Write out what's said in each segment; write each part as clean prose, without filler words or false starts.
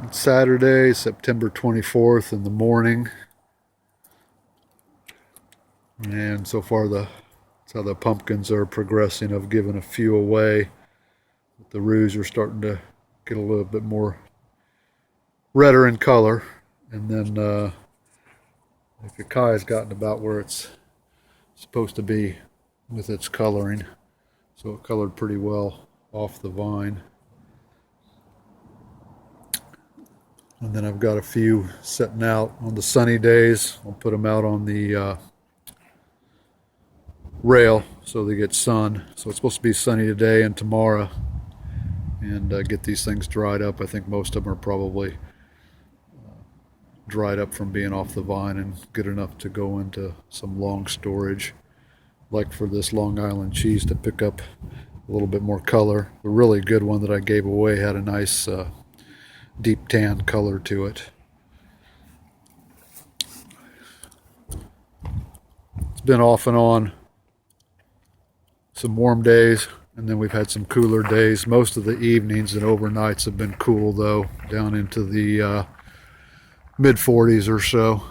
It's Saturday, September 24th in the morning, and so far that's how the pumpkins are progressing. I've given a few away. The rouge are starting to get a little bit more redder in color, and then the Kai has gotten about where it's supposed to be with its coloring, so it colored pretty well off the vine. And then I've got a few setting out on the sunny days. I'll put them out on the rail so they get sun. So it's supposed to be sunny today and tomorrow, and get these things dried up. I think most of them are probably dried up from being off the vine and good enough to go into some long storage. Like for this Long Island cheese to pick up a little bit more color. The really good one that I gave away had a nice deep tan color to it. It's been off and on. Some warm days, and then we've had some cooler days. Most of the evenings and overnights have been cool though, down into the mid 40s or so.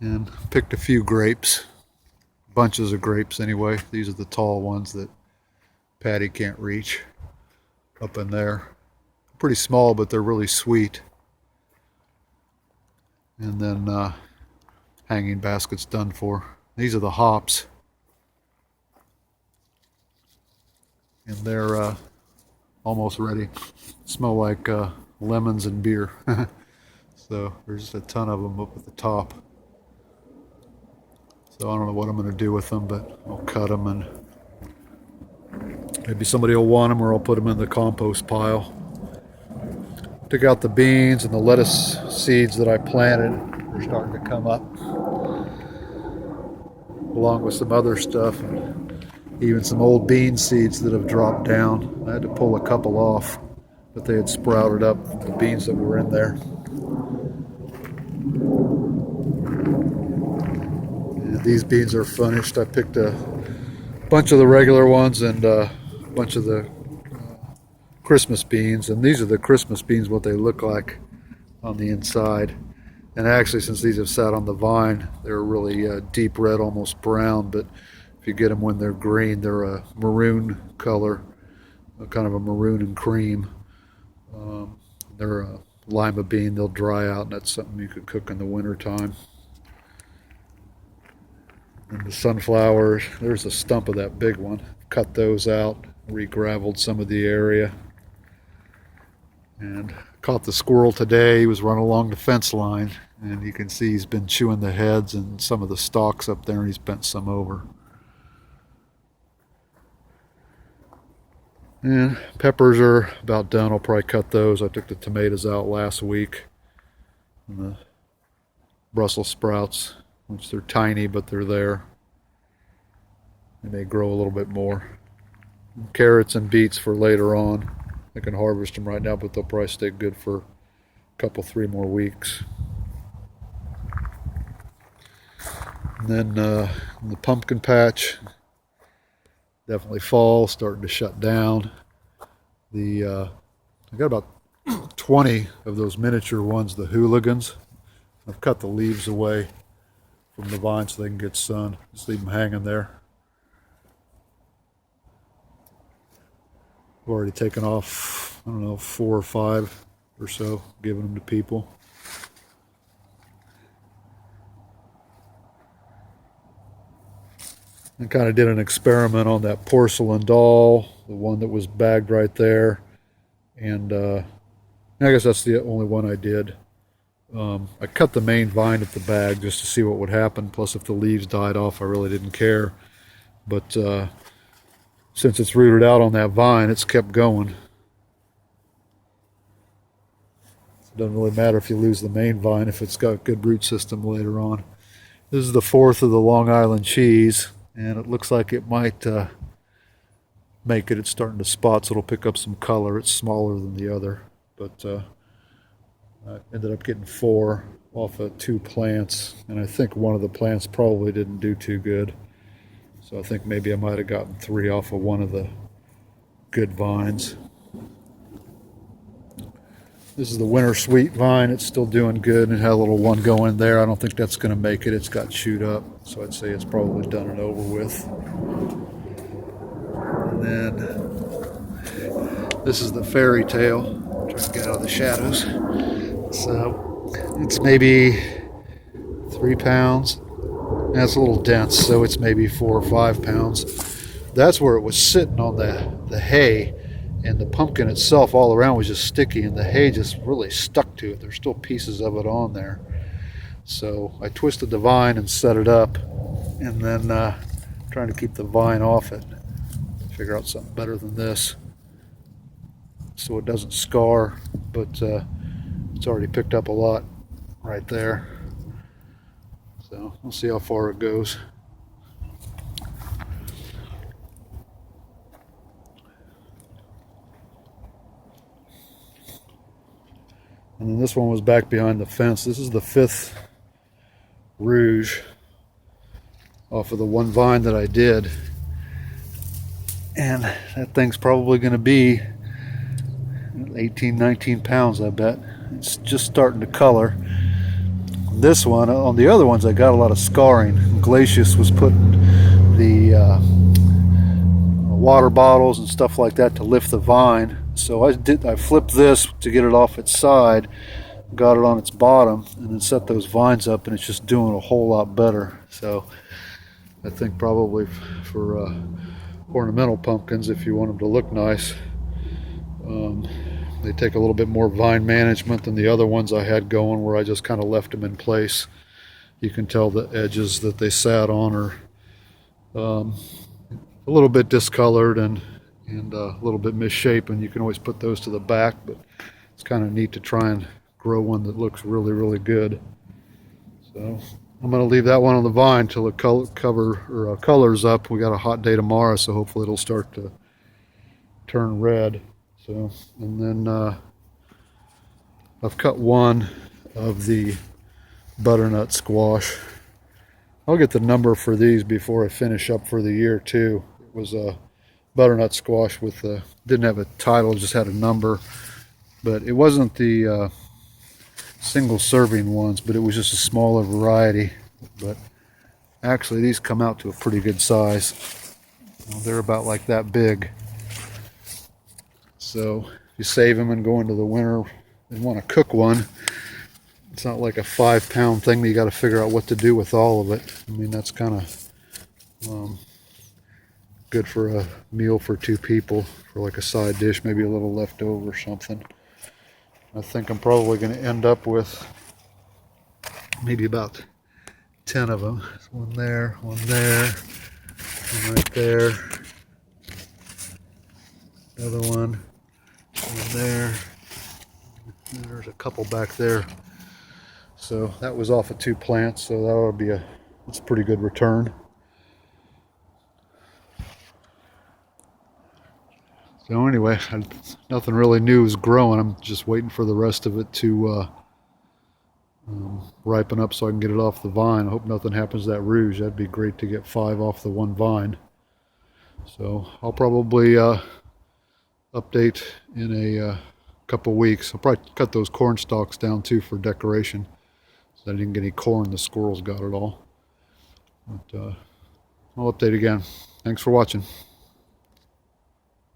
And picked a few grapes, bunches of grapes anyway. These are the tall ones that Patty can't reach up in there. Pretty small, but they're really sweet. And then hanging baskets done for. These are the hops. And they're almost ready. Smell like lemons and beer. So there's a ton of them up at the top. So I don't know what I'm going to do with them, but I'll cut them and maybe somebody will want them, or I'll put them in the compost pile. Took out the beans and the lettuce seeds that I planted. They're starting to come up, along with some other stuff, and even some old bean seeds that have dropped down. I had to pull a couple off, but they had sprouted up, the beans that were in there. And these beans are finished. I picked a bunch of the regular ones and a bunch of the Christmas beans, and these are the Christmas beans, what they look like on the inside. And actually, since these have sat on the vine, they're really deep red, almost brown, but if you get them when they're green, they're a maroon color, kind of a maroon and cream. They're a lima bean. They'll dry out, and that's something you could cook in the winter time. And the sunflowers, there's a stump of that big one. Cut those out, re-graveled some of the area. And caught the squirrel today. He was running along the fence line, and you can see he's been chewing the heads and some of the stalks up there, and he's bent some over. And peppers are about done. I'll probably cut those. I took the tomatoes out last week. And the Brussels sprouts, which they're tiny, but they're there. They may grow a little bit more. And carrots and beets for later on. I can harvest them right now, but they'll probably stay good for a couple, 3 more weeks. And then in the pumpkin patch, definitely fall, starting to shut down. I got about 20 of those miniature ones, the hooligans. I've cut the leaves away from the vine so they can get sun. Just leave them hanging there. I've already taken off, I don't know, 4 or 5 or so, giving them to people. I kind of did an experiment on that porcelain doll, the one that was bagged right there. And I guess that's the only one I did. I cut the main vine at the bag just to see what would happen. Plus, if the leaves died off, I really didn't care. But since it's rooted out on that vine, it's kept going. It doesn't really matter if you lose the main vine if it's got a good root system later on. This is the 4th of the Long Island cheese, and it looks like it might make it. It's starting to spot, so it'll pick up some color. It's smaller than the other, but I ended up getting 4 off of 2 plants, and I think one of the plants probably didn't do too good. So I think maybe I might have gotten 3 off of one of the good vines. This is the winter sweet vine. It's still doing good, and it had a little one go in there. I don't think that's going to make it. It's got chewed up, so I'd say it's probably done and over with. And then this is the fairy tale. Trying to get out of the shadows. So it's maybe 3 pounds. That's a little dense, so it's maybe 4 or 5 pounds. That's where it was sitting on the hay, and the pumpkin itself all around was just sticky, and the hay just really stuck to it. There's still pieces of it on there. So I twisted the vine and set it up, and then trying to keep the vine off it. Figure out something better than this so it doesn't scar, but it's already picked up a lot right there. So we'll see how far it goes. And then this one was back behind the fence. This is the 5th rouge off of the one vine that I did. And that thing's probably going to be 18, 19 pounds, I bet. It's just starting to color. This one, on the other ones, I got a lot of scarring. Glacius was putting the water bottles and stuff like that to lift the vine. So I flipped this to get it off its side, got it on its bottom, and then set those vines up, and it's just doing a whole lot better. So I think probably for ornamental pumpkins, if you want them to look nice, they take a little bit more vine management than the other ones I had going, where I just kind of left them in place. You can tell the edges that they sat on are a little bit discolored and a little bit misshapen. You can always put those to the back, but it's kind of neat to try and grow one that looks really, really good. So I'm going to leave that one on the vine till it colors up. We got a hot day tomorrow, so hopefully it'll start to turn red. So, and then I've cut one of the butternut squash. I'll get the number for these before I finish up for the year too. It was a butternut squash with didn't have a title, just had a number, but it wasn't the single serving ones, but it was just a smaller variety. But actually these come out to a pretty good size. They're about like that big. So if you save them and go into the winter and want to cook one, it's not like a 5-pound thing that you got to figure out what to do with all of it. I mean, that's kind of good for a meal for 2 people, for like a side dish, maybe a little leftover or something. I think I'm probably going to end up with maybe about 10 of them. There's one there, one right there, another one there. There's a couple back there. So that was off of 2 plants, so that ought to be it's a pretty good return. So anyway, nothing really new is growing. I'm just waiting for the rest of it to ripen up so I can get it off the vine. I hope nothing happens to that rouge. That'd be great to get 5 off the one vine. So I'll probably update in a couple weeks. I'll probably cut those corn stalks down too for decoration, so I didn't get any corn. The squirrels got it all. But I'll update again. Thanks for watching.